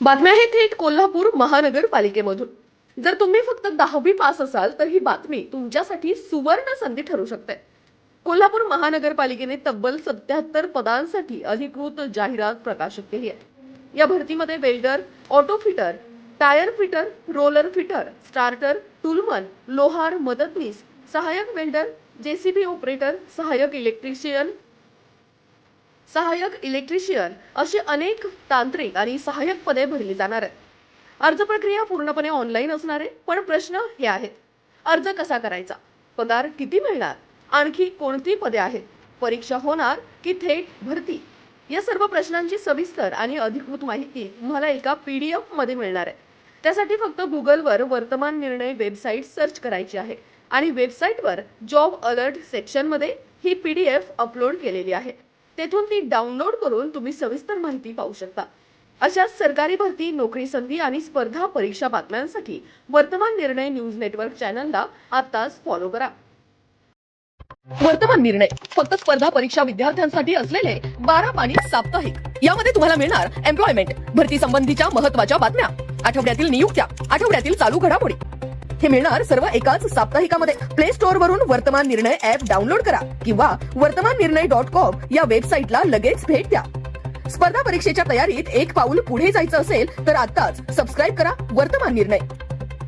बातम्या आहे थेट कोल्हापूर महानगरपालिकेमधून. जर तुम्ही फक्त 10वी पास असाल तर ही बातमी तुमच्यासाठी सुवर्ण संधी ठरू शकते. कोल्हापूर महानगरपालिकेने तब्बल 77 पदांसाठी अधिकृत जाहिरात प्रकाशित केली आहे. या भरतीमध्ये welder, auto fitter, tyre fitter, roller fitter, starter, toolman, लोहार मदतनीस, सहाय्यक वेल्डर, जेसीबी ऑपरेटर, सहाय्यक इलेक्ट्रिशियन अशी अनेक तांत्रिक आणि सहाय्यक पदे भरली जाणार आहेत. अर्ज प्रक्रिया पूर्णपणे ऑनलाईन असणार आहे. पण प्रश्न हे आहेत: अर्ज कसा करायचा, पगार किती मिळणार, आणखी कोणती पदे आहेत, परीक्षा होणार की थेट भरती? या सर्व प्रश्नांची सविस्तर आणि अधिकृत माहिती तुम्हाला एका PDF मध्ये मिळणार आहे. त्यासाठी फक्त गुगलवर वर्तमान निर्णय वेबसाईट सर्च करायची आहे आणि वेबसाईटवर जॉब अलर्ट सेक्शनमध्ये ही PDF अपलोड केलेली आहे. तेथून ती डाउनलोड करून तुम्ही सविस्तर माहिती पाहू शकता. अशाच सरकारी भरती, नोकरी संधी आणि स्पर्धा परीक्षा बातम्यांसाठी वर्तमान निर्णय न्यूज नेटवर्क चॅनलला आताच फॉलो करा. वर्तमान निर्णय फक्त स्पर्धा परीक्षा विद्यार्थ्यांसाठी असलेले 12 पानी साप्ताहिक. यामध्ये तुम्हाला मिळणार एम्प्लॉयमेंट, भरती संबंधीच्या महत्त्वाच्या बातम्या, आठवड्यातील नियुक्त्या, आठवड्यातील चालू घडामोडी. हे मिळणार सर्व एकाच साप्ताहिकामध्ये. प्ले स्टोअर वरून वर्तमान निर्णय ऍप डाउनलोड करा किंवा वर्तमाननिर्णय.com या वेबसाईटला लगेच भेट द्या. स्पर्धा परीक्षेच्या तयारीत एक पाऊल पुढे जायचं असेल तर आताच सबस्क्राईब करा वर्तमान निर्णय.